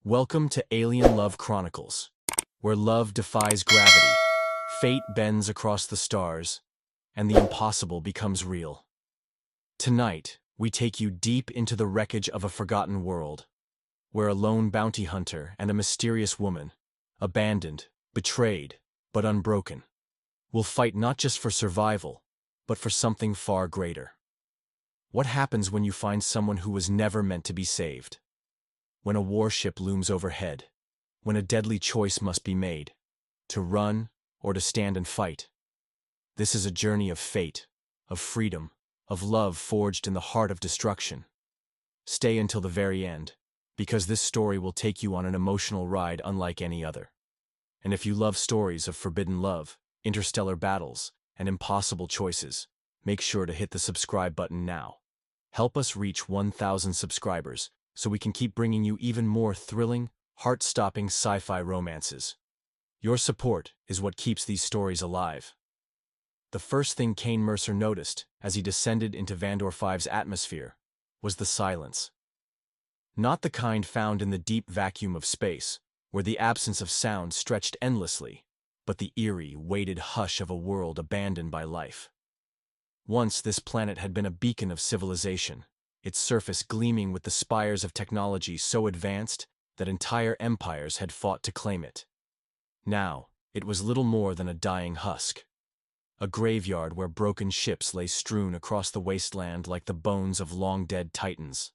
Welcome to Alien Love Chronicles, where love defies gravity, fate bends across the stars, and the impossible becomes real. Tonight, we take you deep into the wreckage of a forgotten world, where a lone bounty hunter and a mysterious woman, abandoned, betrayed, but unbroken, will fight not just for survival, but for something far greater. What happens when you find someone who was never meant to be saved? When a warship looms overhead, when a deadly choice must be made, to run or to stand and fight. This is a journey of fate, of freedom, of love forged in the heart of destruction. Stay until the very end, because this story will take you on an emotional ride unlike any other. And if you love stories of forbidden love, interstellar battles, and impossible choices, make sure to hit the subscribe button now. Help us reach 1,000 subscribers, so we can keep bringing you even more thrilling, heart-stopping sci-fi romances. Your support is what keeps these stories alive. The first thing Kane Mercer noticed as he descended into Vandor 5's atmosphere was the silence. Not the kind found in the deep vacuum of space, where the absence of sound stretched endlessly, but the eerie, weighted hush of a world abandoned by life. Once this planet had been a beacon of civilization, its surface gleaming with the spires of technology so advanced that entire empires had fought to claim it. Now, it was little more than a dying husk. A graveyard where broken ships lay strewn across the wasteland like the bones of long-dead titans.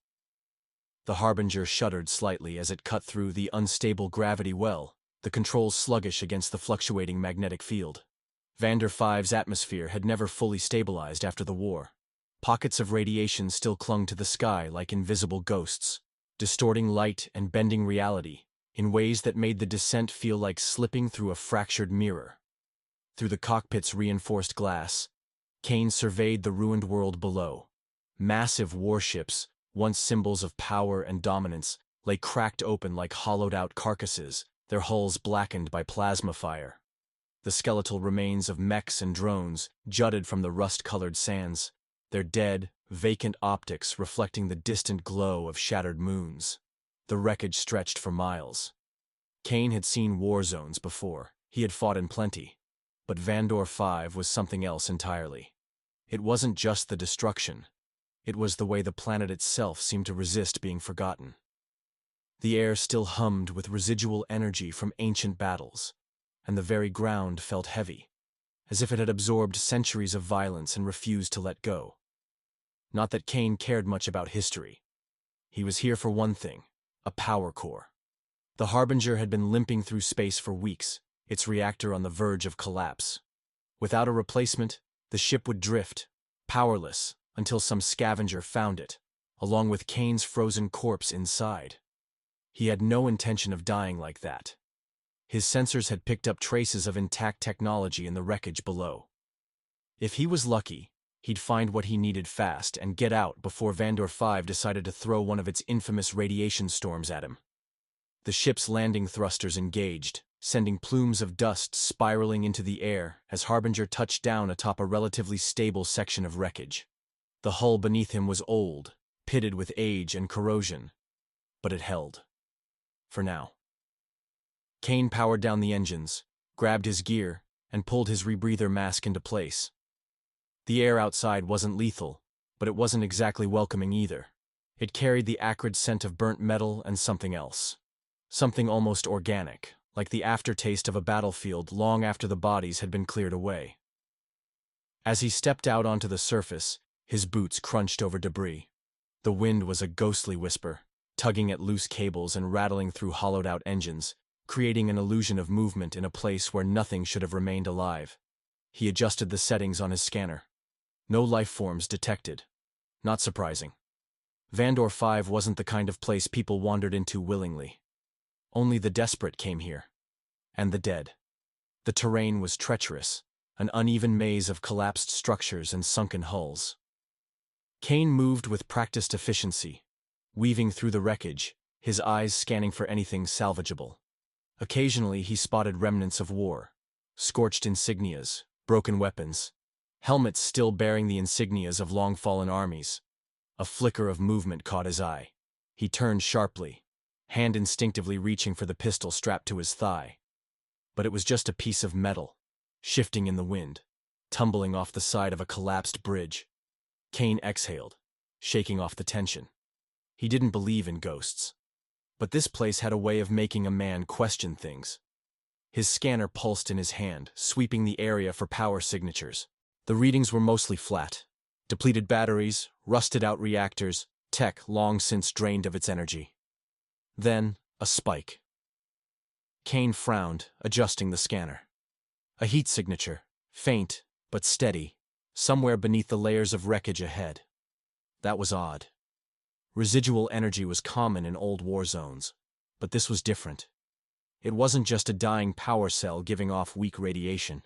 The Harbinger shuddered slightly as it cut through the unstable gravity well, the controls sluggish against the fluctuating magnetic field. Vandor 5's atmosphere had never fully stabilized after the war. Pockets of radiation still clung to the sky like invisible ghosts, distorting light and bending reality in ways that made the descent feel like slipping through a fractured mirror. Through the cockpit's reinforced glass, Kane surveyed the ruined world below. Massive warships, once symbols of power and dominance, lay cracked open like hollowed-out carcasses, their hulls blackened by plasma fire. The skeletal remains of mechs and drones jutted from the rust-colored sands, their dead, vacant optics reflecting the distant glow of shattered moons. The wreckage stretched for miles. Kane had seen war zones before. He had fought in plenty. But Vandor 5 was something else entirely. It wasn't just the destruction. It was the way the planet itself seemed to resist being forgotten. The air still hummed with residual energy from ancient battles, and the very ground felt heavy, as if it had absorbed centuries of violence and refused to let go. Not that Kane cared much about history. He was here for one thing, a power core. The Harbinger had been limping through space for weeks, its reactor on the verge of collapse. Without a replacement, the ship would drift, powerless, until some scavenger found it, along with Kane's frozen corpse inside. He had no intention of dying like that. His sensors had picked up traces of intact technology in the wreckage below. If he was lucky, he'd find what he needed fast and get out before Vandor 5 decided to throw one of its infamous radiation storms at him. The ship's landing thrusters engaged, sending plumes of dust spiraling into the air as Harbinger touched down atop a relatively stable section of wreckage. The hull beneath him was old, pitted with age and corrosion, but it held. For now. Kane powered down the engines, grabbed his gear, and pulled his rebreather mask into place. The air outside wasn't lethal, but it wasn't exactly welcoming either. It carried the acrid scent of burnt metal and something else. Something almost organic, like the aftertaste of a battlefield long after the bodies had been cleared away. As he stepped out onto the surface, his boots crunched over debris. The wind was a ghostly whisper, tugging at loose cables and rattling through hollowed-out engines, creating an illusion of movement in a place where nothing should have remained alive. He adjusted the settings on his scanner. No life forms detected. Not surprising. Vandor 5 wasn't the kind of place people wandered into willingly. Only the desperate came here. And the dead. The terrain was treacherous, an uneven maze of collapsed structures and sunken hulls. Kane moved with practiced efficiency, weaving through the wreckage, his eyes scanning for anything salvageable. Occasionally he spotted remnants of war, scorched insignias, broken weapons, helmets still bearing the insignias of long-fallen armies. A flicker of movement caught his eye. He turned sharply, hand instinctively reaching for the pistol strapped to his thigh. But it was just a piece of metal, shifting in the wind, tumbling off the side of a collapsed bridge. Kane exhaled, shaking off the tension. He didn't believe in ghosts. But this place had a way of making a man question things. His scanner pulsed in his hand, sweeping the area for power signatures. The readings were mostly flat. Depleted batteries, rusted-out reactors, tech long since drained of its energy. Then, a spike. Kane frowned, adjusting the scanner. A heat signature, faint, but steady, somewhere beneath the layers of wreckage ahead. That was odd. Residual energy was common in old war zones, but this was different. It wasn't just a dying power cell giving off weak radiation.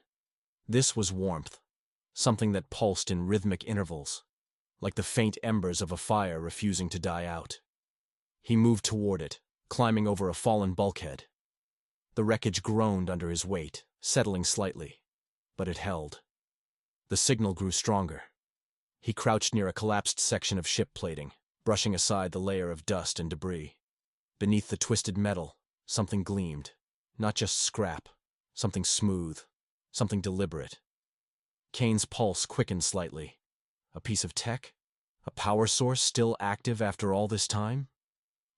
This was warmth, something that pulsed in rhythmic intervals, like the faint embers of a fire refusing to die out. He moved toward it, climbing over a fallen bulkhead. The wreckage groaned under his weight, settling slightly, but it held. The signal grew stronger. He crouched near a collapsed section of ship plating, brushing aside the layer of dust and debris. Beneath the twisted metal, something gleamed. Not just scrap, something smooth, something deliberate. Kane's pulse quickened slightly. A piece of tech? A power source still active after all this time?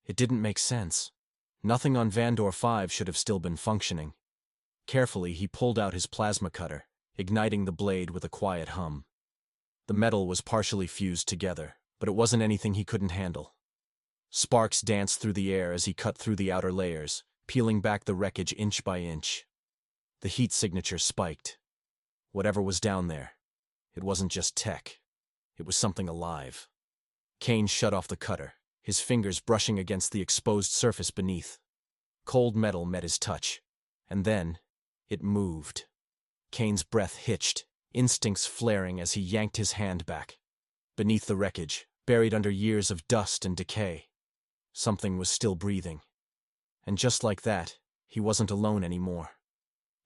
It didn't make sense. Nothing on Vandor 5 should have still been functioning. Carefully, he pulled out his plasma cutter, igniting the blade with a quiet hum. The metal was partially fused together, but it wasn't anything he couldn't handle. Sparks danced through the air as he cut through the outer layers, peeling back the wreckage inch by inch. The heat signature spiked. Whatever was down there, it wasn't just tech. It was something alive. Kane shut off the cutter, his fingers brushing against the exposed surface beneath. Cold metal met his touch, and then it moved. Kane's breath hitched, instincts flaring as he yanked his hand back. Beneath the wreckage, buried under years of dust and decay, something was still breathing. And just like that, he wasn't alone anymore.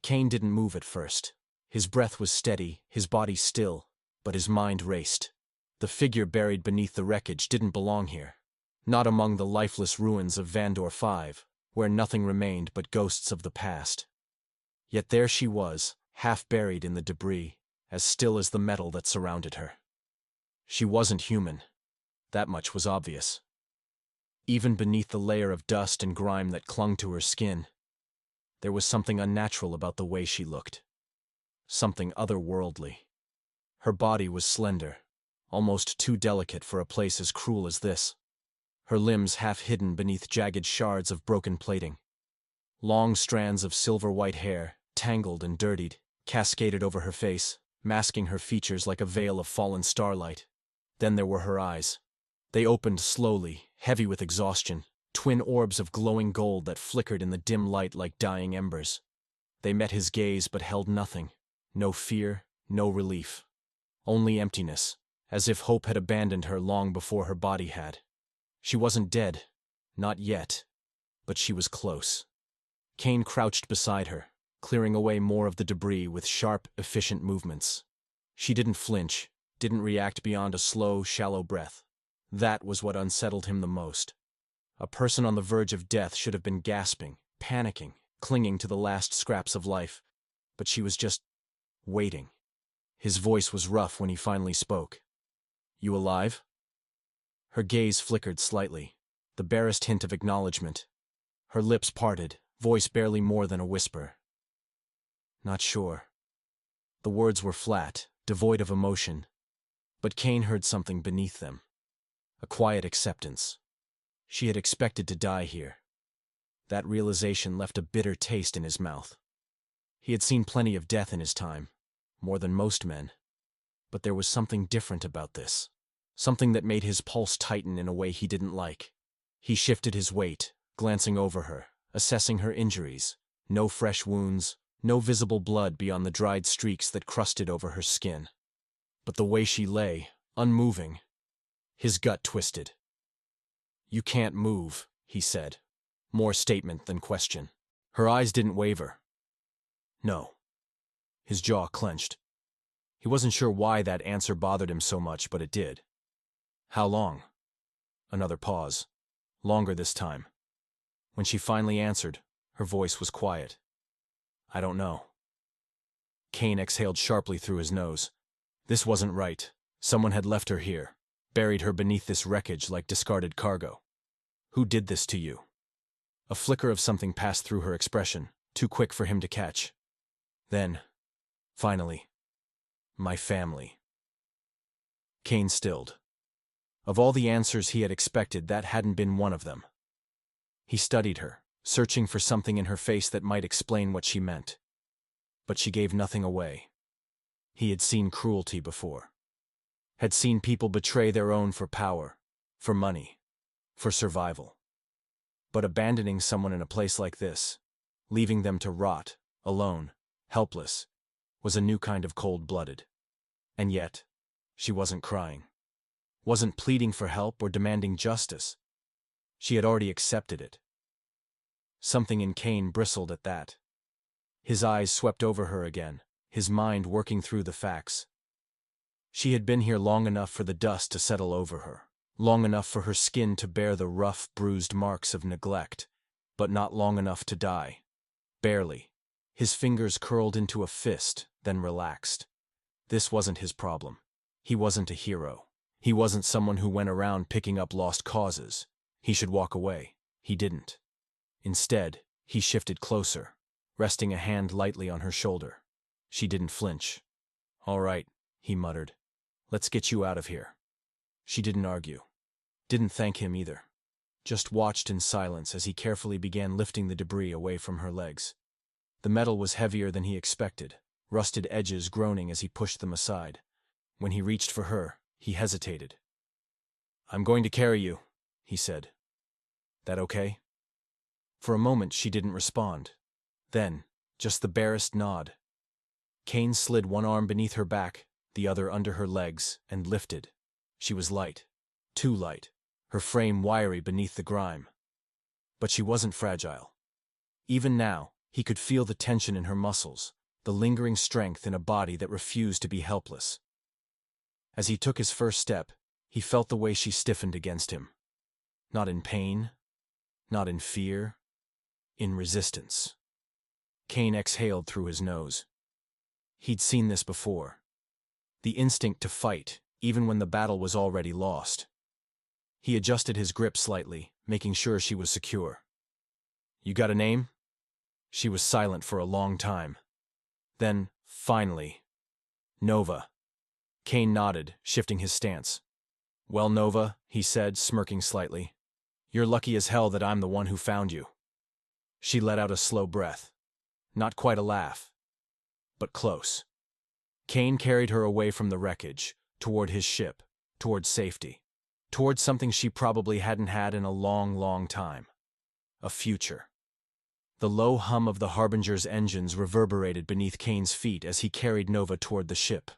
Kane didn't move at first. His breath was steady, his body still, but his mind raced. The figure buried beneath the wreckage didn't belong here. Not among the lifeless ruins of Vandor 5, where nothing remained but ghosts of the past. Yet there she was, half buried in the debris, as still as the metal that surrounded her. She wasn't human. That much was obvious. Even beneath the layer of dust and grime that clung to her skin, there was something unnatural about the way she looked. Something otherworldly. Her body was slender, almost too delicate for a place as cruel as this. Her limbs half hidden beneath jagged shards of broken plating. Long strands of silver-white hair, tangled and dirtied, cascaded over her face, masking her features like a veil of fallen starlight. Then there were her eyes. They opened slowly, heavy with exhaustion, twin orbs of glowing gold that flickered in the dim light like dying embers. They met his gaze but held nothing. No fear, no relief. Only emptiness, as if hope had abandoned her long before her body had. She wasn't dead. Not yet. But she was close. Kane crouched beside her, clearing away more of the debris with sharp, efficient movements. She didn't flinch, didn't react beyond a slow, shallow breath. That was what unsettled him the most. A person on the verge of death should have been gasping, panicking, clinging to the last scraps of life. But she was just waiting. His voice was rough when he finally spoke. "You alive?" Her gaze flickered slightly, the barest hint of acknowledgement. Her lips parted, voice barely more than a whisper. "Not sure." The words were flat, devoid of emotion, but Kane heard something beneath them. A quiet acceptance. She had expected to die here. That realization left a bitter taste in his mouth. He had seen plenty of death in his time, more than most men. But there was something different about this. Something that made his pulse tighten in a way he didn't like. He shifted his weight, glancing over her, assessing her injuries. No fresh wounds, no visible blood beyond the dried streaks that crusted over her skin. But the way she lay, unmoving, his gut twisted. "You can't move," he said, more statement than question. Her eyes didn't waver. "No." His jaw clenched. He wasn't sure why that answer bothered him so much, but it did. "How long?" Another pause. Longer this time. When she finally answered, her voice was quiet. I don't know. Kane exhaled sharply through his nose. This wasn't right. Someone had left her here, buried her beneath this wreckage like discarded cargo. Who did this to you? A flicker of something passed through her expression, too quick for him to catch. Then, finally, my family. Kane stilled. Of all the answers he had expected, that hadn't been one of them. He studied her, searching for something in her face that might explain what she meant. But she gave nothing away. He had seen cruelty before. Had seen people betray their own for power, for money, for survival. But abandoning someone in a place like this, leaving them to rot, alone, helpless, was a new kind of cold-blooded. And yet, she wasn't crying. Wasn't pleading for help or demanding justice. She had already accepted it. Something in Kane bristled at that. His eyes swept over her again, his mind working through the facts. She had been here long enough for the dust to settle over her, long enough for her skin to bear the rough, bruised marks of neglect, but not long enough to die. Barely. His fingers curled into a fist, then relaxed. This wasn't his problem. He wasn't a hero. He wasn't someone who went around picking up lost causes. He should walk away. He didn't. Instead, he shifted closer, resting a hand lightly on her shoulder. She didn't flinch. All right, he muttered. Let's get you out of here. She didn't argue. Didn't thank him either. Just watched in silence as he carefully began lifting the debris away from her legs. The metal was heavier than he expected, rusted edges groaning as he pushed them aside. When he reached for her, he hesitated. I'm going to carry you, he said. That okay? For a moment she didn't respond. Then, just the barest nod. Kane slid one arm beneath her back, the other under her legs, and lifted. She was light. Too light. Her frame wiry beneath the grime. But she wasn't fragile. Even now, he could feel the tension in her muscles, the lingering strength in a body that refused to be helpless. As he took his first step, he felt the way she stiffened against him. Not in pain, not in fear, in resistance. Kane exhaled through his nose. He'd seen this before. The instinct to fight, even when the battle was already lost. He adjusted his grip slightly, making sure she was secure. You got a name? She was silent for a long time. Then, finally, Nova. Kane nodded, shifting his stance. Well, Nova, he said, smirking slightly. You're lucky as hell that I'm the one who found you. She let out a slow breath. Not quite a laugh, but close. Kane carried her away from the wreckage, toward his ship, toward safety, toward something she probably hadn't had in a long, long time. A future. The low hum of the Harbinger's engines reverberated beneath Kane's feet as he carried Nova toward the ship.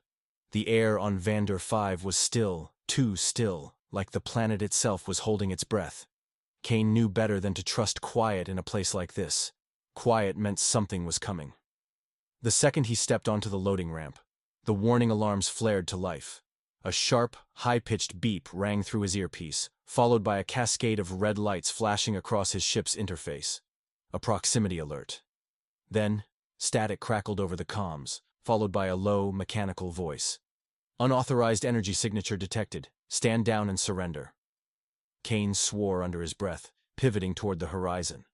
The air on Vander 5 was still, too still, like the planet itself was holding its breath. Kane knew better than to trust quiet in a place like this. Quiet meant something was coming. The second he stepped onto the loading ramp, the warning alarms flared to life. A sharp, high-pitched beep rang through his earpiece, followed by a cascade of red lights flashing across his ship's interface. A proximity alert. Then, static crackled over the comms, followed by a low, mechanical voice. Unauthorized energy signature detected. Stand down and surrender. Kane swore under his breath, pivoting toward the horizon.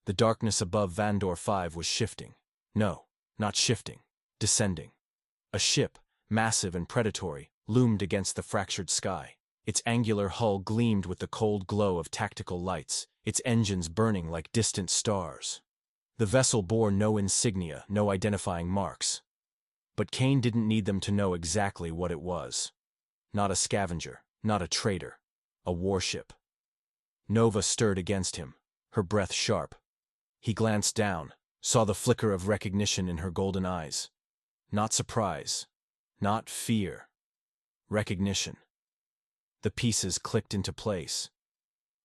The darkness above Vandor 5 was shifting. No, not shifting. Descending. A ship, massive and predatory, loomed against the fractured sky. Its angular hull gleamed with the cold glow of tactical lights, its engines burning like distant stars. The vessel bore no insignia, no identifying marks. But Kane didn't need them to know exactly what it was. Not a scavenger, not a traitor. A warship. Nova stirred against him, her breath sharp. He glanced down, saw the flicker of recognition in her golden eyes. Not surprise. Not fear. Recognition. The pieces clicked into place.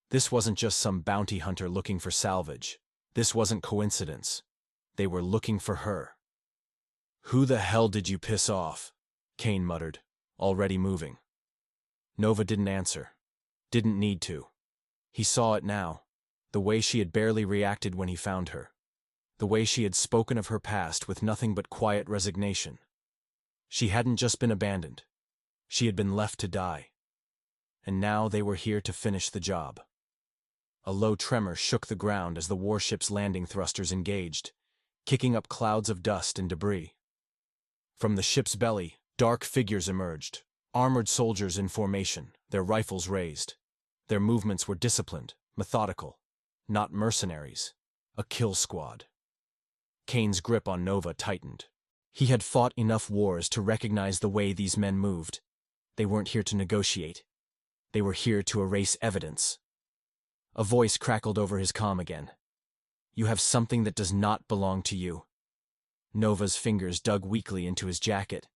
This wasn't just some bounty hunter looking for salvage. This wasn't coincidence. They were looking for her. Who the hell did you piss off? Kane muttered, already moving. Nova didn't answer. Didn't need to. He saw it now. The way she had barely reacted when he found her. The way she had spoken of her past with nothing but quiet resignation. She hadn't just been abandoned. She had been left to die. And now they were here to finish the job. A low tremor shook the ground as the warship's landing thrusters engaged, kicking up clouds of dust and debris. From the ship's belly, dark figures emerged, armored soldiers in formation, their rifles raised. Their movements were disciplined, methodical, not mercenaries, a kill squad. Kane's grip on Nova tightened. He had fought enough wars to recognize the way these men moved. They weren't here to negotiate. They were here to erase evidence. A voice crackled over his comm again. You have something that does not belong to you. Nova's fingers dug weakly into his jacket.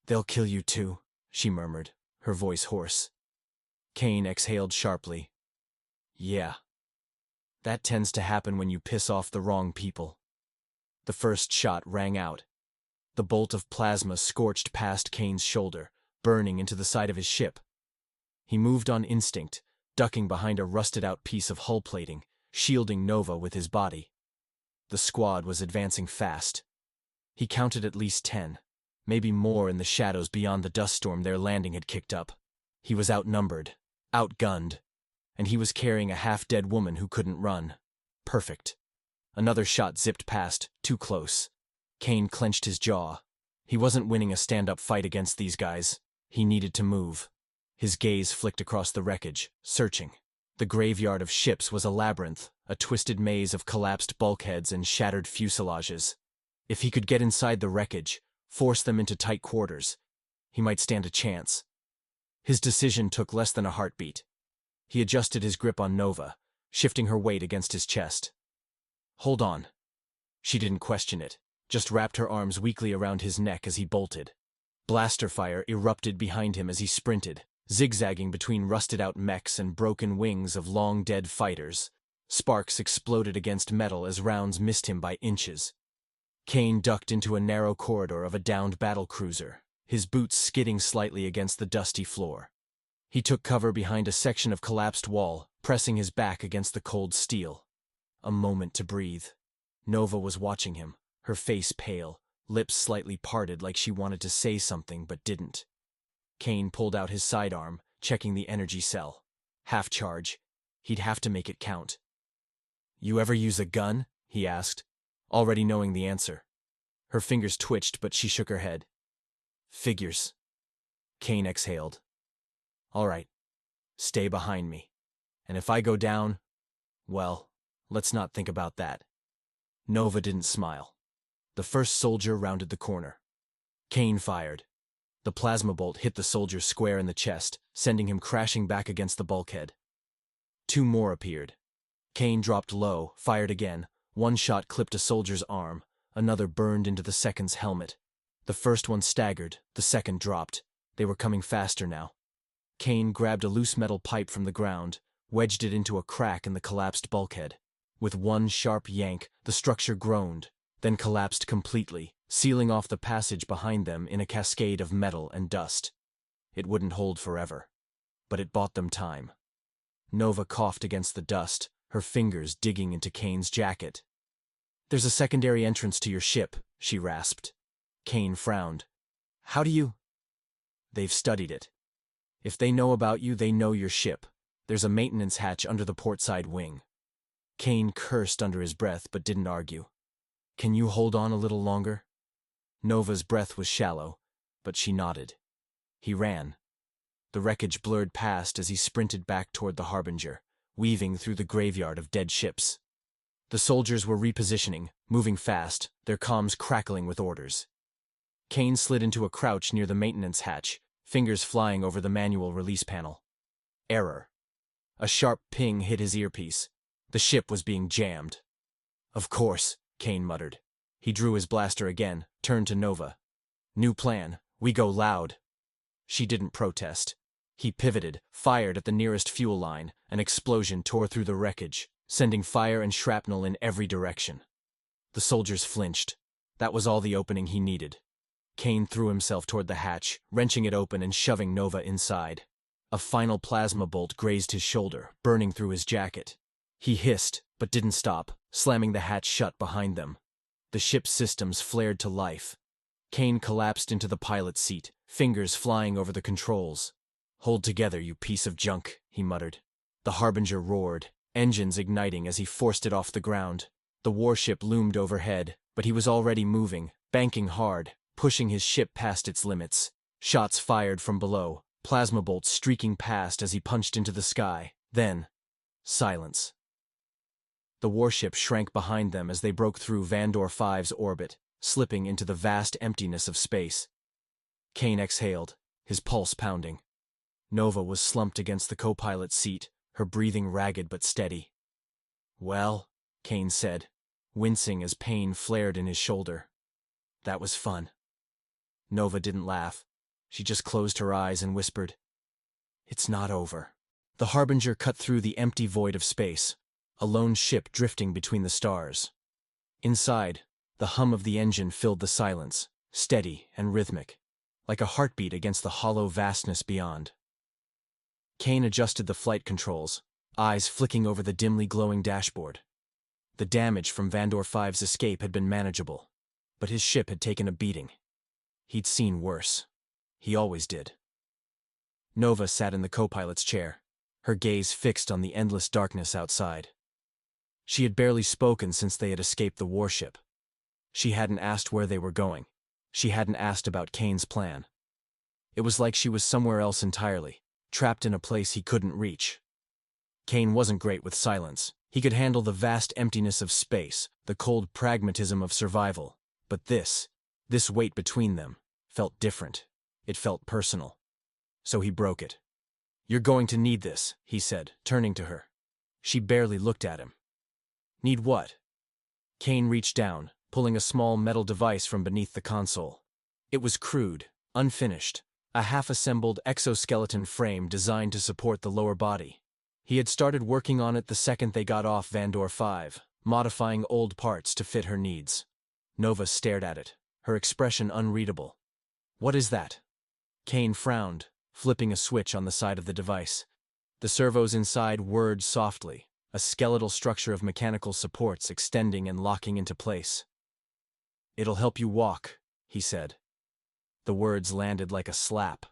They'll kill you too, she murmured, her voice hoarse. Kane exhaled sharply. Yeah. That tends to happen when you piss off the wrong people. The first shot rang out. The bolt of plasma scorched past Kane's shoulder, burning into the side of his ship. He moved on instinct, ducking behind a rusted-out piece of hull plating, shielding Nova with his body. The squad was advancing fast. He counted at least 10, maybe more in the shadows beyond the dust storm their landing had kicked up. He was outnumbered, outgunned, and he was carrying a half-dead woman who couldn't run. Perfect. Another shot zipped past, too close. Kane clenched his jaw. He wasn't winning a stand-up fight against these guys. He needed to move. His gaze flicked across the wreckage, searching. The graveyard of ships was a labyrinth, a twisted maze of collapsed bulkheads and shattered fuselages. If he could get inside the wreckage, force them into tight quarters, he might stand a chance. His decision took less than a heartbeat. He adjusted his grip on Nova, shifting her weight against his chest. Hold on. She didn't question it, just wrapped her arms weakly around his neck as he bolted. Blaster fire erupted behind him as he sprinted, zigzagging between rusted-out mechs and broken wings of long-dead fighters. Sparks exploded against metal as rounds missed him by inches. Kane ducked into a narrow corridor of a downed battlecruiser, his boots skidding slightly against the dusty floor. He took cover behind a section of collapsed wall, pressing his back against the cold steel. A moment to breathe. Nova was watching him, her face pale, lips slightly parted like she wanted to say something but didn't. Kane pulled out his sidearm, checking the energy cell. Half charge. He'd have to make it count. You ever use a gun? He asked, already knowing the answer. Her fingers twitched, but she shook her head. Figures. Kane exhaled. All right. Stay behind me. And if I go down, well, let's not think about that. Nova didn't smile. The first soldier rounded the corner. Kane fired. The plasma bolt hit the soldier square in the chest, sending him crashing back against the bulkhead. 2 more appeared. Kane dropped low, fired again. One shot clipped a soldier's arm, another burned into the second's helmet. The first one staggered, the second dropped. They were coming faster now. Kane grabbed a loose metal pipe from the ground, wedged it into a crack in the collapsed bulkhead. With one sharp yank, the structure groaned, then collapsed completely, sealing off the passage behind them in a cascade of metal and dust. It wouldn't hold forever, but it bought them time. Nova coughed against the dust, her fingers digging into Kane's jacket. There's a secondary entrance to your ship, she rasped. Kane frowned. How do you? They've studied it. If they know about you, they know your ship. There's a maintenance hatch under the portside wing. Kane cursed under his breath but didn't argue. Can you hold on a little longer? Nova's breath was shallow, but she nodded. He ran. The wreckage blurred past as he sprinted back toward the Harbinger, weaving through the graveyard of dead ships. The soldiers were repositioning, moving fast, their comms crackling with orders. Kane slid into a crouch near the maintenance hatch, fingers flying over the manual release panel. Error. A sharp ping hit his earpiece. The ship was being jammed. Of course, Kane muttered. He drew his blaster again, turned to Nova. New plan. We go loud. She didn't protest. He pivoted, fired at the nearest fuel line. An explosion tore through the wreckage, sending fire and shrapnel in every direction. The soldiers flinched. That was all the opening he needed. Kane threw himself toward the hatch, wrenching it open and shoving Nova inside. A final plasma bolt grazed his shoulder, burning through his jacket. He hissed, but didn't stop, slamming the hatch shut behind them. The ship's systems flared to life. Kane collapsed into the pilot's seat, fingers flying over the controls. "Hold together, you piece of junk," he muttered. The Harbinger roared, engines igniting as he forced it off the ground. The warship loomed overhead, but he was already moving, banking hard, pushing his ship past its limits. Shots fired from below, plasma bolts streaking past as he punched into the sky. Then, silence. The warship shrank behind them as they broke through Vandor 5's orbit, slipping into the vast emptiness of space. Kane exhaled, his pulse pounding. Nova was slumped against the co-pilot's seat, her breathing ragged but steady. "Well," Kane said, wincing as pain flared in his shoulder. "That was fun." Nova didn't laugh. She just closed her eyes and whispered, "It's not over." The Harbinger cut through the empty void of space, a lone ship drifting between the stars. Inside, the hum of the engine filled the silence, steady and rhythmic, like a heartbeat against the hollow vastness beyond. Kane adjusted the flight controls, eyes flicking over the dimly glowing dashboard. The damage from Vandor 5's escape had been manageable, but his ship had taken a beating. He'd seen worse. He always did. Nova sat in the co-pilot's chair, her gaze fixed on the endless darkness outside. She had barely spoken since they had escaped the warship. She hadn't asked where they were going. She hadn't asked about Kane's plan. It was like she was somewhere else entirely, trapped in a place he couldn't reach. Kane wasn't great with silence. He could handle the vast emptiness of space, the cold pragmatism of survival. But this weight between them, felt different. It felt personal. So he broke it. "You're going to need this," he said, turning to her. She barely looked at him. "Need what?" Kane reached down, pulling a small metal device from beneath the console. It was crude, unfinished, a half-assembled exoskeleton frame designed to support the lower body. He had started working on it the second they got off Vandor 5, modifying old parts to fit her needs. Nova stared at it, her expression unreadable. "What is that?" Kane frowned, flipping a switch on the side of the device. The servos inside whirred softly, a skeletal structure of mechanical supports extending and locking into place. "It'll help you walk," he said. The words landed like a slap.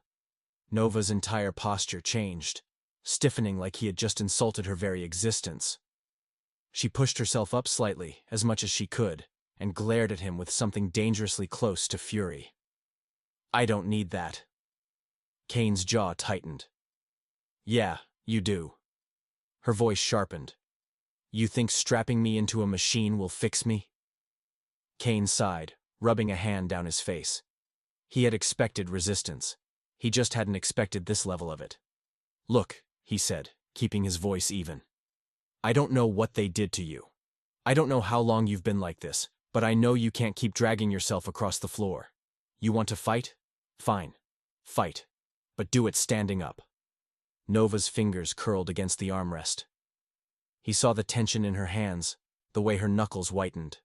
Nova's entire posture changed, stiffening like he had just insulted her very existence. She pushed herself up slightly, as much as she could, and glared at him with something dangerously close to fury. "I don't need that." Kane's jaw tightened. "Yeah, you do." Her voice sharpened. "You think strapping me into a machine will fix me?" Kane sighed, rubbing a hand down his face. He had expected resistance. He just hadn't expected this level of it. "Look," he said, keeping his voice even. "I don't know what they did to you. I don't know how long you've been like this, but I know you can't keep dragging yourself across the floor. You want to fight? Fine. Fight. But do it standing up." Nova's fingers curled against the armrest. He saw the tension in her hands, the way her knuckles whitened.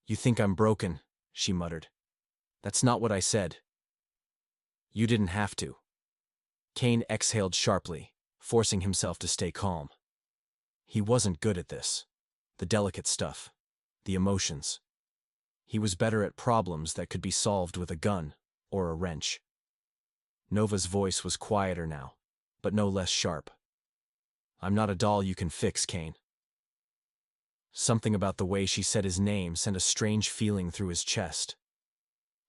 "You think I'm broken," she muttered. "That's not what I said." "You didn't have to." Kane exhaled sharply, forcing himself to stay calm. He wasn't good at this. The delicate stuff. The emotions. He was better at problems that could be solved with a gun or a wrench. Nova's voice was quieter now, but no less sharp. "I'm not a doll you can fix, Kane." Something about the way she said his name sent a strange feeling through his chest.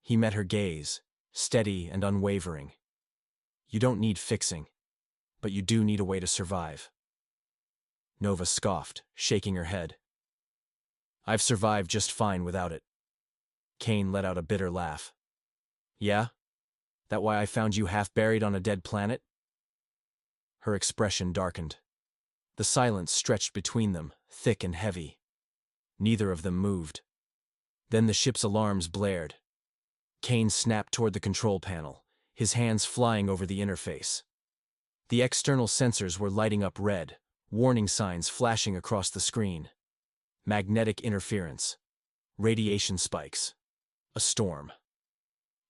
He met her gaze, steady and unwavering. "You don't need fixing, but you do need a way to survive." Nova scoffed, shaking her head. "I've survived just fine without it." Kane let out a bitter laugh. "Yeah? That why I found you half buried on a dead planet?" Her expression darkened. The silence stretched between them, thick and heavy. Neither of them moved. Then the ship's alarms blared. Kane snapped toward the control panel, his hands flying over the interface. The external sensors were lighting up red, warning signs flashing across the screen. Magnetic interference. Radiation spikes. A storm.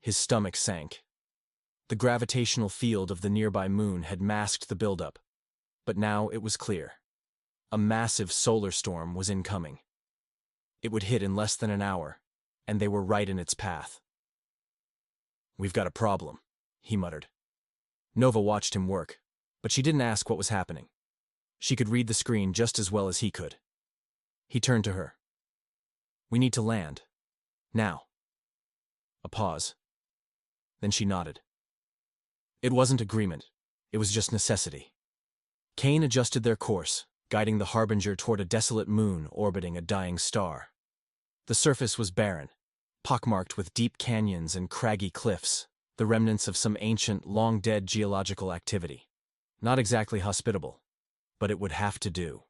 His stomach sank. The gravitational field of the nearby moon had masked the buildup, but now it was clear. A massive solar storm was incoming. It would hit in less than an hour, and they were right in its path. "We've got a problem," he muttered. Nova watched him work, but she didn't ask what was happening. She could read the screen just as well as he could. He turned to her. "We need to land. Now." A pause. Then she nodded. It wasn't agreement. It was just necessity. Kane adjusted their course, guiding the Harbinger toward a desolate moon orbiting a dying star. The surface was barren, pockmarked with deep canyons and craggy cliffs, the remnants of some ancient, long-dead geological activity. Not exactly hospitable, but it would have to do.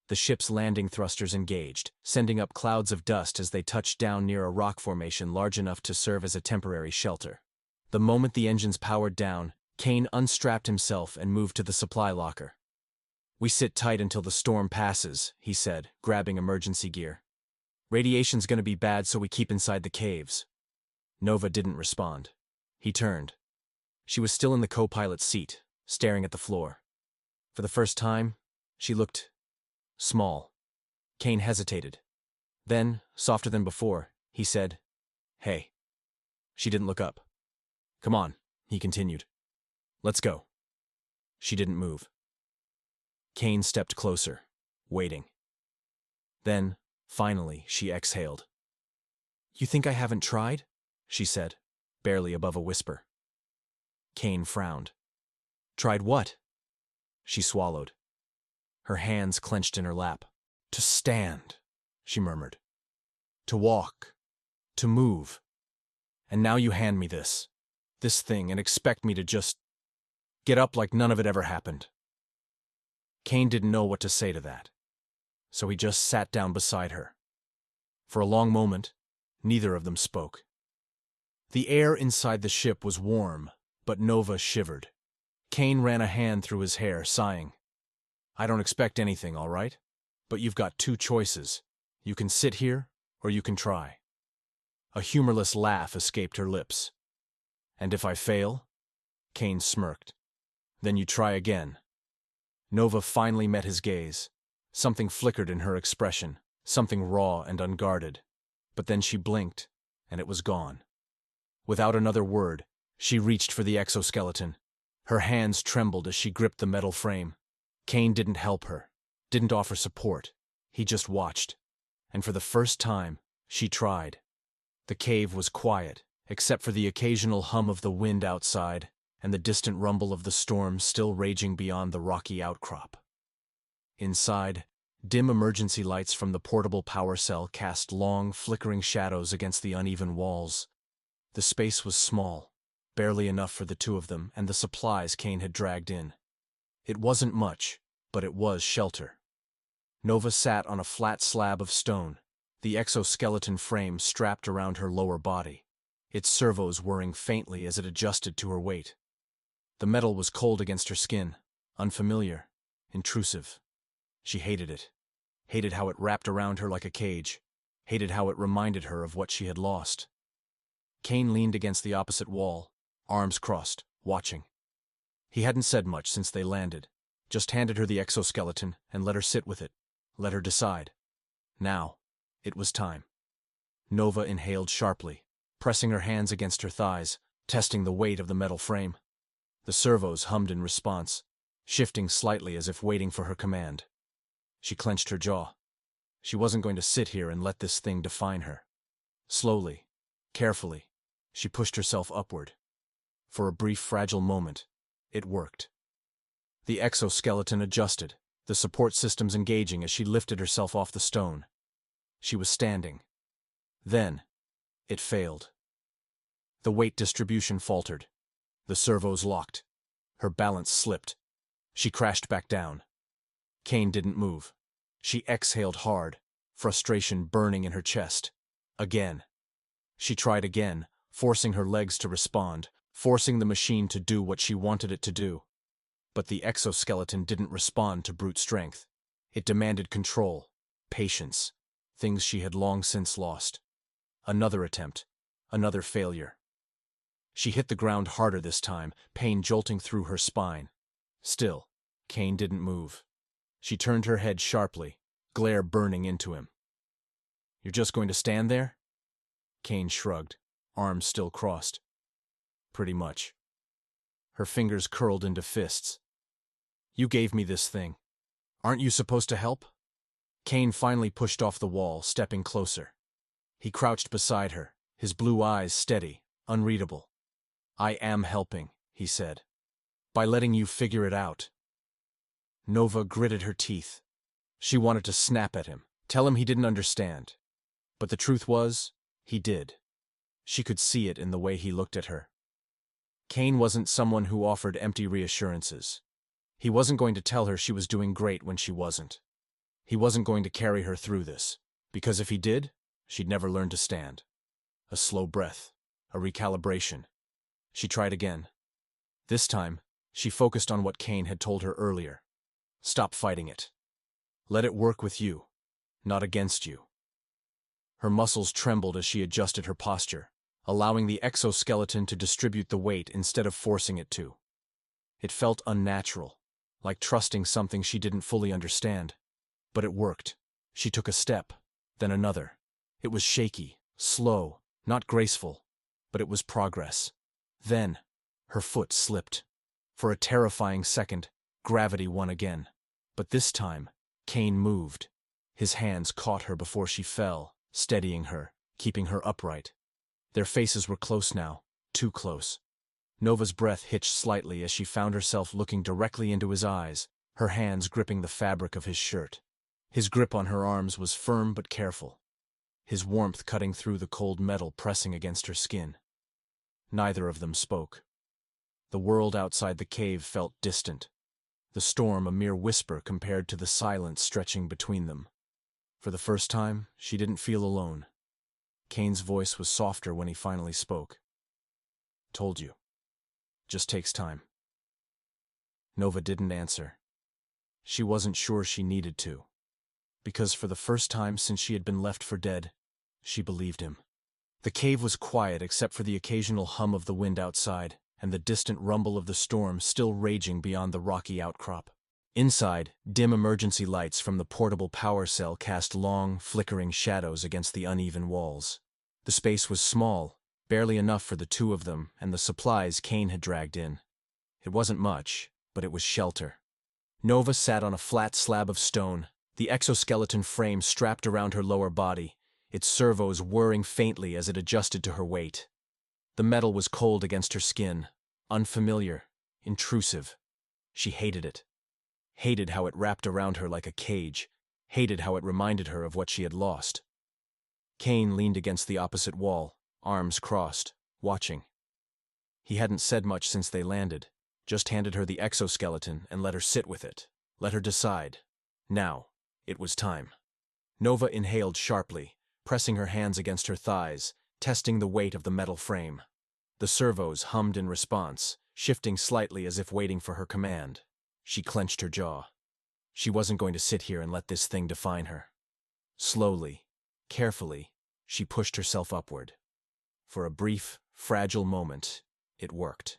The ship's landing thrusters engaged, sending up clouds of dust as they touched down near a rock formation large enough to serve as a temporary shelter. The moment the engines powered down, Kane unstrapped himself and moved to the supply locker. "We sit tight until the storm passes," he said, grabbing emergency gear. "Radiation's gonna be bad, so we keep inside the caves." Nova didn't respond. He turned. She was still in the co-pilot's seat, staring at the floor. For the first time, she looked small. Kane hesitated. Then, softer than before, he said, "Hey." She didn't look up. "Come on," he continued. "Let's go." She didn't move. Kane stepped closer, waiting. Then, finally, she exhaled. "You think I haven't tried?" she said, barely above a whisper. Kane frowned. "Tried what?" She swallowed. Her hands clenched in her lap. "To stand," she murmured. "To walk. To move. And now you hand me this thing, and expect me to just get up like none of it ever happened." Kane didn't know what to say to that, so he just sat down beside her. For a long moment, neither of them spoke. The air inside the ship was warm, but Nova shivered. Kane ran a hand through his hair, sighing. "I don't expect anything, all right? But you've got two choices. You can sit here, or you can try." A humorless laugh escaped her lips. "And if I fail?" Kane smirked. "Then you try again." Nova finally met his gaze. Something flickered in her expression, something raw and unguarded. But then she blinked, and it was gone. Without another word, she reached for the exoskeleton. Her hands trembled as she gripped the metal frame. Kane didn't help her, didn't offer support. He just watched. And for the first time, she tried. The cave was quiet, except for the occasional hum of the wind outside and the distant rumble of the storm still raging beyond the rocky outcrop. Inside, dim emergency lights from the portable power cell cast long, flickering shadows against the uneven walls. The space was small, barely enough for the two of them and the supplies Kane had dragged in. It wasn't much, but it was shelter. Nova sat on a flat slab of stone, the exoskeleton frame strapped around her lower body, its servos whirring faintly as it adjusted to her weight. The metal was cold against her skin, unfamiliar, intrusive. She hated it. Hated how it wrapped around her like a cage. Hated how it reminded her of what she had lost. Kane leaned against the opposite wall, arms crossed, watching. He hadn't said much since they landed, just handed her the exoskeleton and let her sit with it, let her decide. Now, it was time. Nova inhaled sharply, pressing her hands against her thighs, testing the weight of the metal frame. The servos hummed in response, shifting slightly as if waiting for her command. She clenched her jaw. She wasn't going to sit here and let this thing define her. Slowly, carefully, she pushed herself upward. For a brief, fragile moment, it worked. The exoskeleton adjusted, the support systems engaging as she lifted herself off the stone. She was standing. Then, it failed. The weight distribution faltered. The servos locked. Her balance slipped. She crashed back down. Kane didn't move. She exhaled hard, frustration burning in her chest. Again. She tried again, forcing her legs to respond, forcing the machine to do what she wanted it to do. But the exoskeleton didn't respond to brute strength. It demanded control, patience, things she had long since lost. Another attempt, another failure. She hit the ground harder this time, pain jolting through her spine. Still, Kane didn't move. She turned her head sharply, glare burning into him. You're just going to stand there? Kane shrugged, arms still crossed. Pretty much. Her fingers curled into fists. You gave me this thing. Aren't you supposed to help? Kane finally pushed off the wall, stepping closer. He crouched beside her, his blue eyes steady, unreadable. I am helping, he said. By letting you figure it out. Nova gritted her teeth. She wanted to snap at him, tell him he didn't understand. But the truth was, he did. She could see it in the way he looked at her. Kane wasn't someone who offered empty reassurances. He wasn't going to tell her she was doing great when she wasn't. He wasn't going to carry her through this, because if he did, she'd never learn to stand. A slow breath, a recalibration. She tried again. This time, she focused on what Kane had told her earlier. Stop fighting it. Let it work with you, not against you. Her muscles trembled as she adjusted her posture, allowing the exoskeleton to distribute the weight instead of forcing it to. It felt unnatural, like trusting something she didn't fully understand. But it worked. She took a step, then another. It was shaky, slow, not graceful, but it was progress. Then, her foot slipped. For a terrifying second, gravity won again. But this time, Kane moved. His hands caught her before she fell, steadying her, keeping her upright. Their faces were close now, too close. Nova's breath hitched slightly as she found herself looking directly into his eyes, her hands gripping the fabric of his shirt. His grip on her arms was firm but careful, his warmth cutting through the cold metal pressing against her skin. Neither of them spoke. The world outside the cave felt distant, the storm a mere whisper compared to the silence stretching between them. For the first time, she didn't feel alone. Kane's voice was softer when he finally spoke. Told you. Just takes time. Nova didn't answer. She wasn't sure she needed to. Because for the first time since she had been left for dead, she believed him. The cave was quiet except for the occasional hum of the wind outside, and the distant rumble of the storm still raging beyond the rocky outcrop. Inside, dim emergency lights from the portable power cell cast long, flickering shadows against the uneven walls. The space was small, barely enough for the two of them and the supplies Kane had dragged in. It wasn't much, but it was shelter. Nova sat on a flat slab of stone, the exoskeleton frame strapped around her lower body, its servos whirring faintly as it adjusted to her weight. The metal was cold against her skin, unfamiliar, intrusive. She hated it. Hated how it wrapped around her like a cage, hated how it reminded her of what she had lost. Kane leaned against the opposite wall, arms crossed, watching. He hadn't said much since they landed, just handed her the exoskeleton and let her sit with it, let her decide. Now, it was time. Nova inhaled sharply, pressing her hands against her thighs, testing the weight of the metal frame. The servos hummed in response, shifting slightly as if waiting for her command. She clenched her jaw. She wasn't going to sit here and let this thing define her. Slowly, carefully, she pushed herself upward. For a brief, fragile moment, it worked.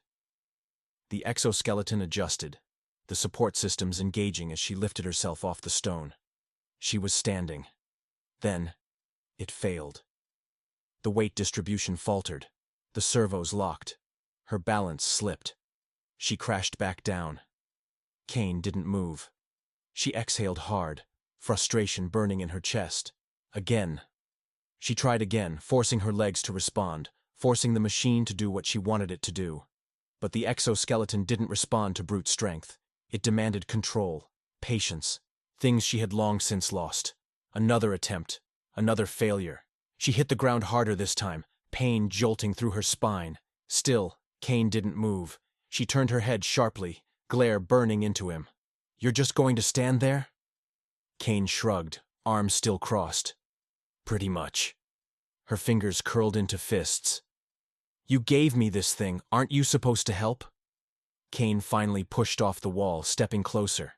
The exoskeleton adjusted, the support systems engaging as she lifted herself off the stone. She was standing. Then, it failed. The weight distribution faltered. The servos locked. Her balance slipped. She crashed back down. Kane didn't move. She exhaled hard, frustration burning in her chest. Again. She tried again, forcing her legs to respond, forcing the machine to do what she wanted it to do. But the exoskeleton didn't respond to brute strength. It demanded control, patience, things she had long since lost. Another attempt, another failure. She hit the ground harder this time, pain jolting through her spine. Still, Kane didn't move. She turned her head sharply, glare burning into him. You're just going to stand there? Kane shrugged, arms still crossed. Pretty much. Her fingers curled into fists. You gave me this thing, aren't you supposed to help? Kane finally pushed off the wall, stepping closer.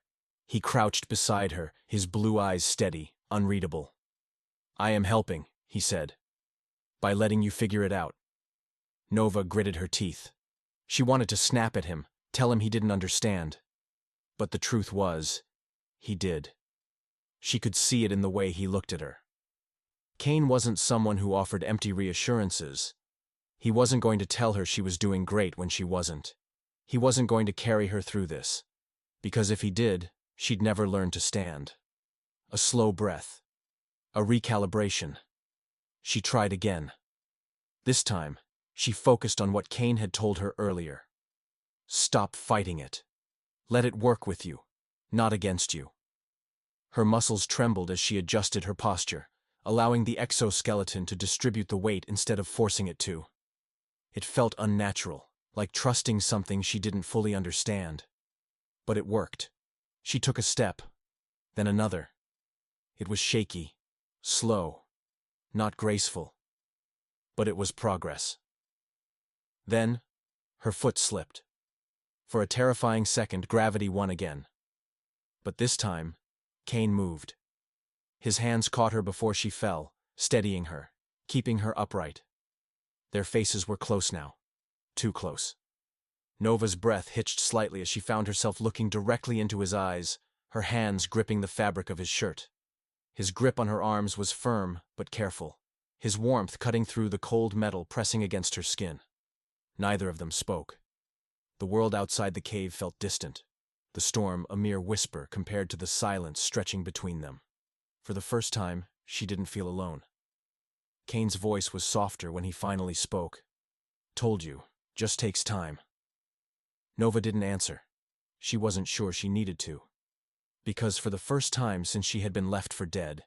He crouched beside her, his blue eyes steady, unreadable. I am helping, he said. By letting you figure it out. Nova gritted her teeth. She wanted to snap at him, tell him he didn't understand. But the truth was, He did. She could see it in the way he looked at her. Kane wasn't someone who offered empty reassurances. He wasn't going to tell her she was doing great when she wasn't. He wasn't going to carry her through this, because if he did, she'd never learn to stand. A slow breath. A recalibration. She tried again. This time, she focused on what Kane had told her earlier. Stop fighting it. Let it work with you, not against you. Her muscles trembled as she adjusted her posture, allowing the exoskeleton to distribute the weight instead of forcing it to. It felt unnatural, like trusting something she didn't fully understand. But it worked. She took a step, then another. It was shaky, slow, not graceful. But it was progress. Then, her foot slipped. For a terrifying second, gravity won again. But this time, Kane moved. His hands caught her before she fell, steadying her, keeping her upright. Their faces were close now. Too close. Nova's breath hitched slightly as she found herself looking directly into his eyes, her hands gripping the fabric of his shirt. His grip on her arms was firm but careful, his warmth cutting through the cold metal pressing against her skin. Neither of them spoke. The world outside the cave felt distant, the storm a mere whisper compared to the silence stretching between them. For the first time, she didn't feel alone. Kane's voice was softer when he finally spoke. Told you, just takes time. Nova didn't answer. She wasn't sure she needed to. Because for the first time since she had been left for dead,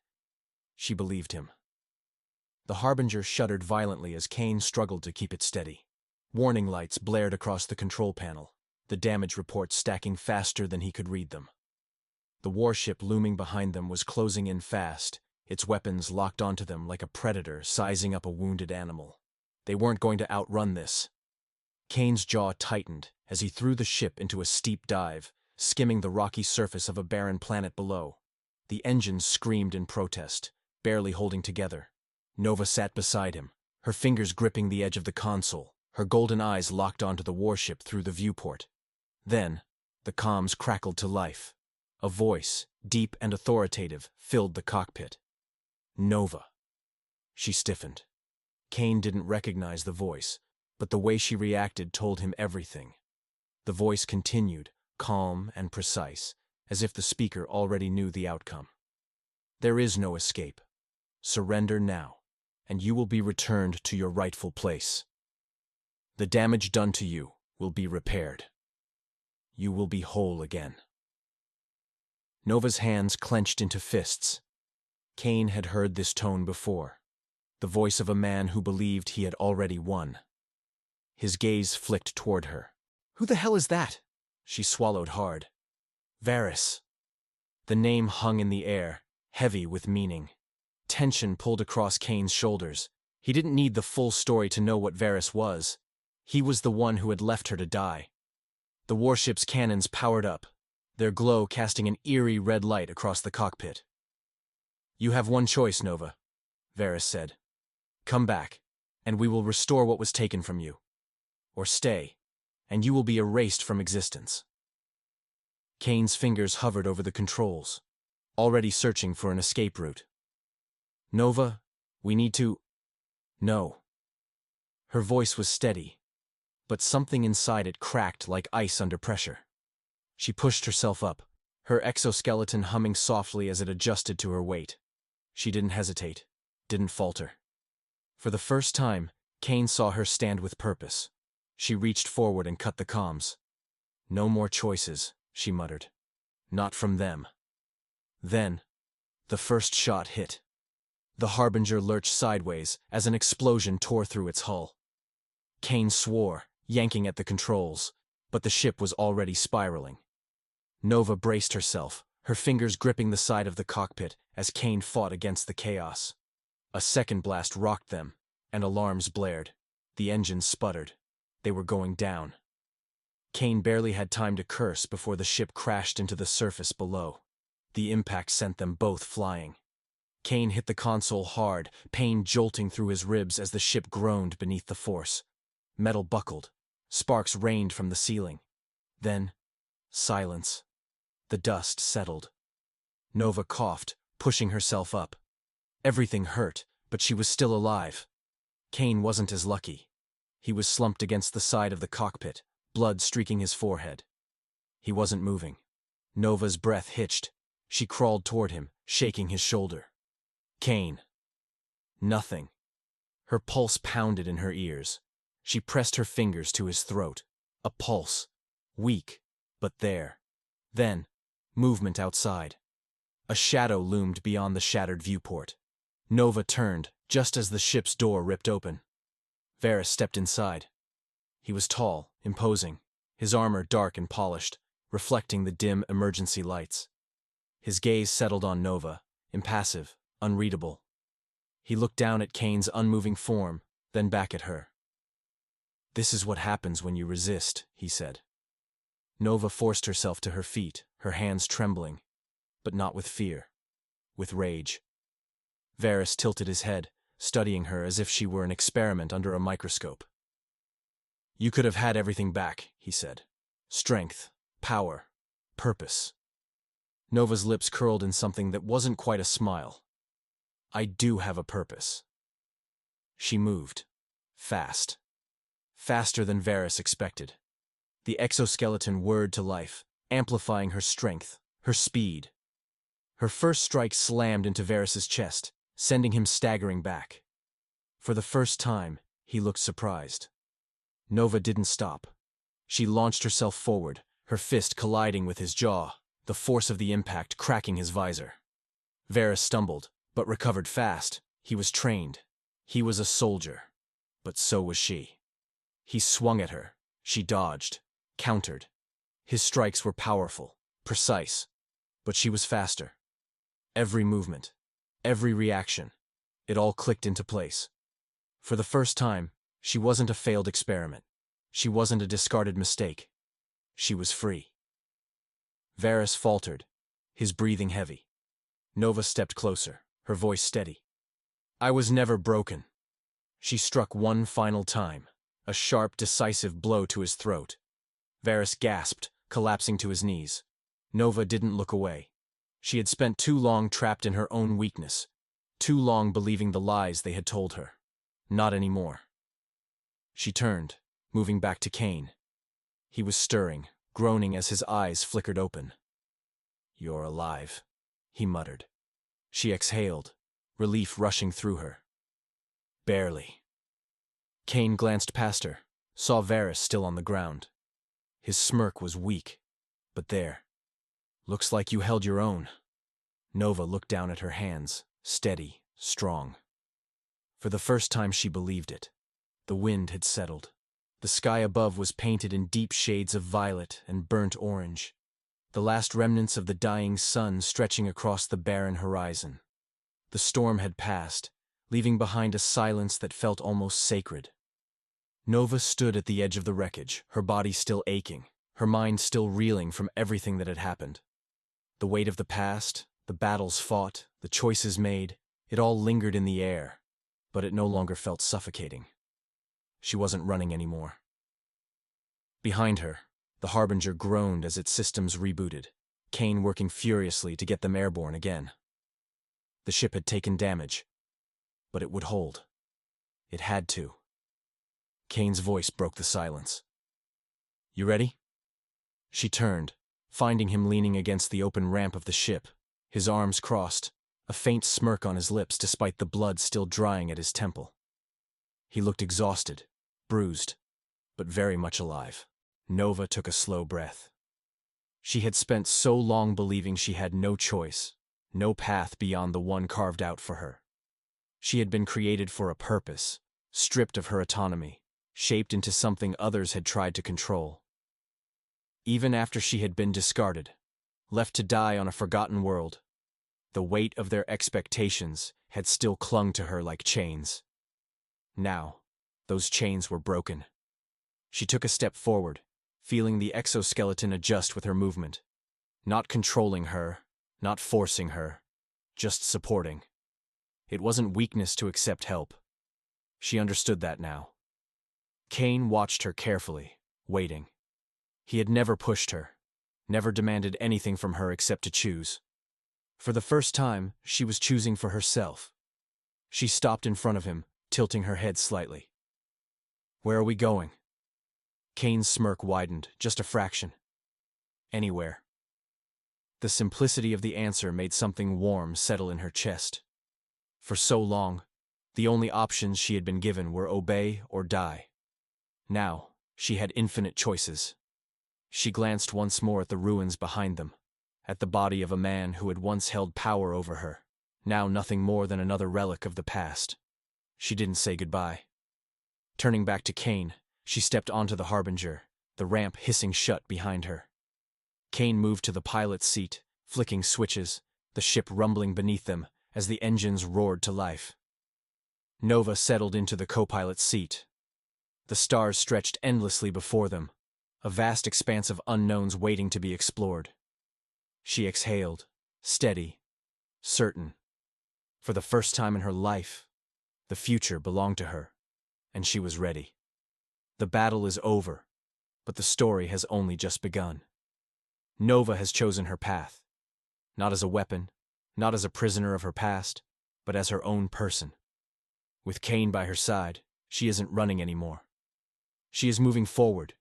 she believed him. The Harbinger shuddered violently as Kane struggled to keep it steady. Warning lights blared across the control panel, the damage reports stacking faster than he could read them. The warship looming behind them was closing in fast, its weapons locked onto them like a predator sizing up a wounded animal. They weren't going to outrun this. Kane's jaw tightened as he threw the ship into a steep dive, skimming the rocky surface of a barren planet below. The engines screamed in protest, barely holding together. Nova sat beside him, her fingers gripping the edge of the console, her golden eyes locked onto the warship through the viewport. Then, the comms crackled to life. A voice, deep and authoritative, filled the cockpit. Nova. She stiffened. Kane didn't recognize the voice, but the way she reacted told him everything. The voice continued, calm and precise, as if the speaker already knew the outcome. There is no escape. Surrender now, and you will be returned to your rightful place. The damage done to you will be repaired. You will be whole again. Nova's hands clenched into fists. Kane had heard this tone before, the voice of a man who believed he had already won. His gaze flicked toward her. Who the hell is that? She swallowed hard. Varys. The name hung in the air, heavy with meaning. Tension pulled across Kane's shoulders. He didn't need the full story to know what Varys was. He was the one who had left her to die. The warship's cannons powered up, their glow casting an eerie red light across the cockpit. You have one choice, Nova, Varys said. Come back, and we will restore what was taken from you. Or stay, and you will be erased from existence. Kane's fingers hovered over the controls, already searching for an escape route. Nova, we need to... No. Her voice was steady, but something inside it cracked like ice under pressure. She pushed herself up, her exoskeleton humming softly as it adjusted to her weight. She didn't hesitate, didn't falter. For the first time, Kane saw her stand with purpose. She reached forward and cut the comms. No more choices, she muttered. Not from them. Then, the first shot hit. The Harbinger lurched sideways as an explosion tore through its hull. Kane swore, yanking at the controls, but the ship was already spiraling. Nova braced herself, her fingers gripping the side of the cockpit as Kane fought against the chaos. A second blast rocked them, and alarms blared. The engines sputtered. They were going down. Kane barely had time to curse before the ship crashed into the surface below. The impact sent them both flying. Kane hit the console hard, pain jolting through his ribs as the ship groaned beneath the force. Metal buckled. Sparks rained from the ceiling. Then, silence. The dust settled. Nova coughed, pushing herself up. Everything hurt, but she was still alive. Kane wasn't as lucky. He was slumped against the side of the cockpit, blood streaking his forehead. He wasn't moving. Nova's breath hitched. She crawled toward him, shaking his shoulder. Kane. Nothing. Her pulse pounded in her ears. She pressed her fingers to his throat. A pulse. Weak, but there. Then, movement outside. A shadow loomed beyond the shattered viewport. Nova turned, just as the ship's door ripped open. Varys stepped inside. He was tall, imposing, his armor dark and polished, reflecting the dim emergency lights. His gaze settled on Nova, impassive, unreadable. He looked down at Kane's unmoving form, then back at her. "This is what happens when you resist," he said. Nova forced herself to her feet, her hands trembling, but not with fear, with rage. Varys tilted his head, studying her as if she were an experiment under a microscope. "You could have had everything back," he said. "Strength, power, purpose." Nova's lips curled in something that wasn't quite a smile. "I do have a purpose." She moved. Fast. Faster than Varys expected. The exoskeleton whirred to life, amplifying her strength, her speed. Her first strike slammed into Varys's chest, sending him staggering back. For the first time, he looked surprised. Nova didn't stop. She launched herself forward, her fist colliding with his jaw, the force of the impact cracking his visor. Varys stumbled, but recovered fast. He was trained. He was a soldier. But so was she. He swung at her. She dodged, countered. His strikes were powerful, precise, but she was faster. Every movement, every reaction, it all clicked into place. For the first time, she wasn't a failed experiment. She wasn't a discarded mistake. She was free. Varys faltered, his breathing heavy. Nova stepped closer, her voice steady. "I was never broken." She struck one final time, a sharp, decisive blow to his throat. Varys gasped, collapsing to his knees. Nova didn't look away. She had spent too long trapped in her own weakness, too long believing the lies they had told her. Not anymore. She turned, moving back to Kane. He was stirring, groaning as his eyes flickered open. "You're alive," he muttered. She exhaled, relief rushing through her. "Barely." Kane glanced past her, saw Varys still on the ground. His smirk was weak, but there. "Looks like you held your own." Nova looked down at her hands, steady, strong. For the first time she believed it. The wind had settled. The sky above was painted in deep shades of violet and burnt orange, the last remnants of the dying sun stretching across the barren horizon. The storm had passed, leaving behind a silence that felt almost sacred. Nova stood at the edge of the wreckage, her body still aching, her mind still reeling from everything that had happened. The weight of the past, the battles fought, the choices made, it all lingered in the air, but it no longer felt suffocating. She wasn't running anymore. Behind her, the Harbinger groaned as its systems rebooted, Kane working furiously to get them airborne again. The ship had taken damage, but it would hold. It had to. Kane's voice broke the silence. "You ready?" She turned, finding him leaning against the open ramp of the ship, his arms crossed, a faint smirk on his lips despite the blood still drying at his temple. He looked exhausted, bruised, but very much alive. Nova took a slow breath. She had spent so long believing she had no choice, no path beyond the one carved out for her. She had been created for a purpose, stripped of her autonomy, shaped into something others had tried to control. Even after she had been discarded, left to die on a forgotten world, the weight of their expectations had still clung to her like chains. Now, those chains were broken. She took a step forward, feeling the exoskeleton adjust with her movement. Not controlling her, not forcing her, just supporting. It wasn't weakness to accept help. She understood that now. Kane watched her carefully, waiting. He had never pushed her, never demanded anything from her except to choose. For the first time, she was choosing for herself. She stopped in front of him, tilting her head slightly. "Where are we going?" Kane's smirk widened, just a fraction. "Anywhere." The simplicity of the answer made something warm settle in her chest. For so long, the only options she had been given were obey or die. Now, she had infinite choices. She glanced once more at the ruins behind them, at the body of a man who had once held power over her, now nothing more than another relic of the past. She didn't say goodbye. Turning back to Kane, she stepped onto the Harbinger, the ramp hissing shut behind her. Kane moved to the pilot's seat, flicking switches, the ship rumbling beneath them as the engines roared to life. Nova settled into the co-pilot's seat. The stars stretched endlessly before them, a vast expanse of unknowns waiting to be explored. She exhaled, steady, certain. For the first time in her life, the future belonged to her, and she was ready. The battle is over, but the story has only just begun. Nova has chosen her path, not as a weapon, not as a prisoner of her past, but as her own person. With Kane by her side, she isn't running anymore. She is moving forward,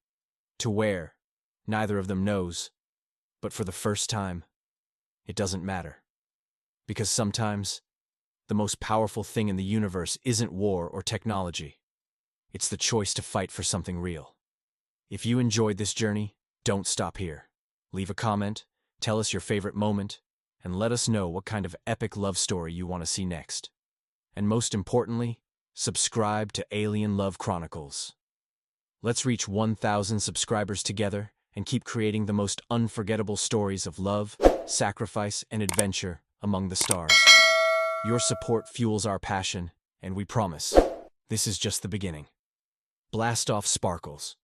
to where, neither of them knows, but for the first time, it doesn't matter. Because sometimes, the most powerful thing in the universe isn't war or technology. It's the choice to fight for something real. If you enjoyed this journey, don't stop here. Leave a comment, tell us your favorite moment, and let us know what kind of epic love story you want to see next. And most importantly, subscribe to Alien Love Chronicles. Let's reach 1,000 subscribers together and keep creating the most unforgettable stories of love, sacrifice, and adventure among the stars. Your support fuels our passion, and we promise, this is just the beginning. Blast off sparkles.